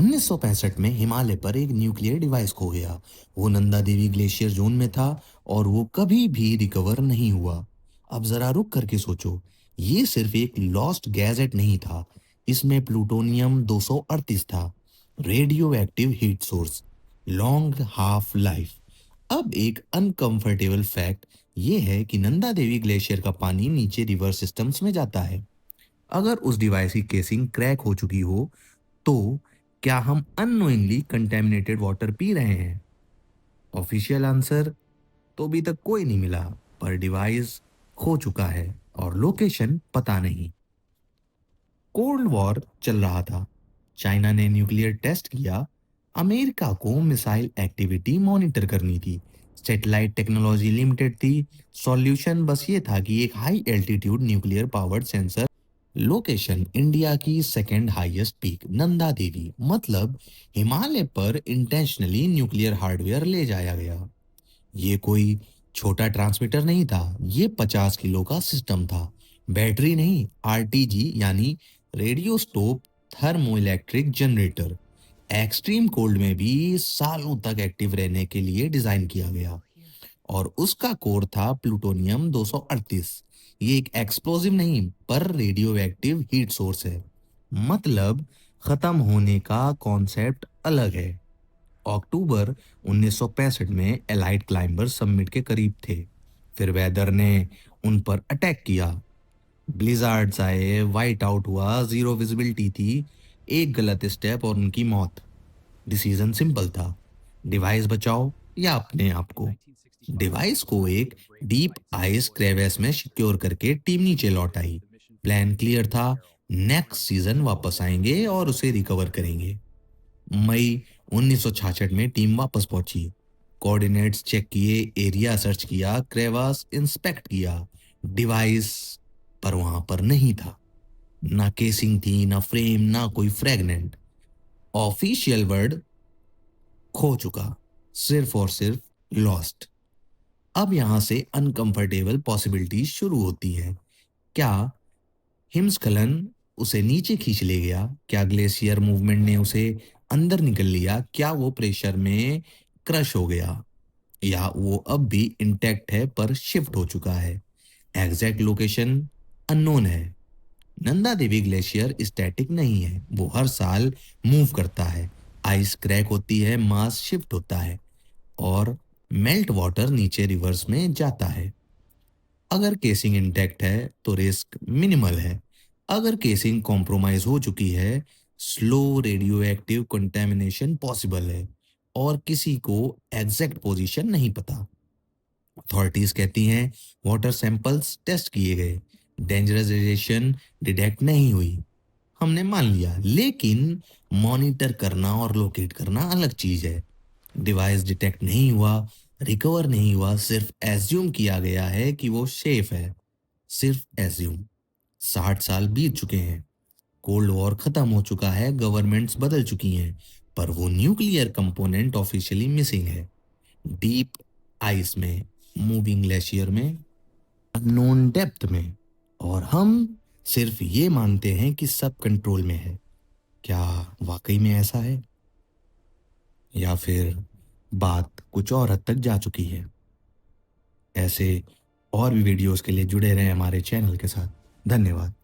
1965 में हिमालय पर एक न्यूक्लियर डिवाइस खो गया। वो नंदा देवी ग्लेशियर जोन में था और वो कभी भी रिकवर नहीं हुआ। अब जरा रुक करके सोचो, ये सिर्फ एक लॉस्ट गैजेट नहीं था, इसमें प्लूटोनियम 238 था, radio active heat source, long half life. अब एक अनकंफर्टेबल फैक्ट ये है कि नंदा देवी ग्लेशियर का पानी नीचे रिवर सिस्टम्स में जाता है। अगर उस डिवाइस की केसिंग क्रैक हो चुकी हो तो क्या हम अननोइंगली कंटेमिनेटेड वाटर पी रहे हैं? ऑफिशियल आंसर तो अभी तक कोई नहीं मिला, पर डिवाइस खो चुका है और लोकेशन पता नहीं। कोल्ड वॉर चल रहा था। चाइना ने न्यूक्लियर टेस्ट किया। अमेरिका को मिसाइल एक्टिविटी मॉनिटर करनी थी। सैटेलाइट टेक्नोलॉजी लिमिटेड थी। सॉल्यूशन बस ये था कि एक high altitude nuclear powered sensor. Location India की second highest peak Nanda Devi, मतलब हिमालय पर इंटेंशनली न्यूक्लियर हार्डवेयर ले जाया गया। ये कोई छोटा ट्रांसमीटर नहीं था, ये 50 किलो का सिस्टम था। बैटरी नहीं, आरटीजी यानी radio isotope thermoelectric generator. Extreme cold में भी सालों तक एक्टिव रहने के लिए डिजाइन किया गया। और उसका कोर था प्लूटोनियम 238। ये एक एक्सप्लोसिव नहीं पर रेडियो एक्टिव हीट सोर्स है। मतलब खत्म होने का कॉन्सेप्ट अलग है। अक्टूबर 1965 में एलाइट क्लाइंबर समिट के करीब थे। फिर वेदर ने उन पर अटैक किया। ब्लिजार्ड्स आए, वाइट आउट हुआ, जीरो विजिबिलिटी थी। एक गलत स्टेप और उनकी मौत। डिसीजन सिंपल था, डिवाइस बचाओ या अपने आप को। डिवाइस को एक डीप आइस क्रेवेस में सिक्योर करके टीम नीचे लौट आई। प्लान क्लियर था, नेक्स्ट सीजन वापस आएंगे और उसे रिकवर करेंगे। मई 1966 में टीम वापस पहुंची। कोऑर्डिनेट्स चेक किए, एरिया सर्च किया, क्रेवास इंस्पेक्ट किया। डिवाइस पर वहां पर नहीं था। ना केसिंग थी, ना फ्रेम, ना कोई फ्रेगनेंट। ऑफिशियल वर्ड खो चुका, सिर्फ और सिर्फ लॉस्ट। अब यहां से अनकंफर्टेबल पॉसिबिलिटीज शुरू होती हैं। क्या हिमस्खलन उसे नीचे खींच ले गया? क्या ग्लेशियर मूवमेंट ने उसे अंदर निकल लिया? क्या वो प्रेशर में क्रश हो गया, या वो अब भी इंटैक्ट है पर शिफ्ट हो चुका है? एग्जैक्ट लोकेशन अननोन है। नंदा देवी ग्लेशियर स्टैटिक नहीं है, वो हर साल मूव करता है। आइस क्रैक होती है, मास शिफ्ट होता है और मेल्ट वाटर नीचे रिवर्स में जाता है। अगर केसिंग इंटैक्ट है तो रिस्क मिनिमल है। अगर केसिंग कॉम्प्रोमाइज हो चुकी है, slow radio active contamination possible है और किसी को एग्जैक्ट पोजीशन नहीं पता। अथॉरिटीज कहती हैं वाटर सैंपल्स टेस्ट किए गए, डेंजरस रेडिएशन डिटेक्ट नहीं हुई। हमने मान लिया, लेकिन मॉनिटर करना और लोकेट करना अलग चीज है। डिवाइस डिटेक्ट नहीं हुआ, रिकवर नहीं हुआ, सिर्फ एज्यूम किया गया है कि वो सेफ है। सिर्फ एज्यूम। 60 साल बीत चुके हैं। कोल्ड वॉर खत्म हो चुका है, गवर्नमेंट्स बदल चुकी हैं, पर वो न्यूक्लियर कंपोनेंट ऑफिशियली मिसिंग है। डीप आइस में, मूविंग ग्लेशियर में, अननोन डेप्थ में। और हम सिर्फ ये मानते हैं कि सब कंट्रोल में है। क्या वाकई में ऐसा है, या फिर बात कुछ और हद तक जा चुकी है? ऐसे और भी वीडियोस के लिए जुड़े रहें हमारे चैनल के साथ। धन्यवाद।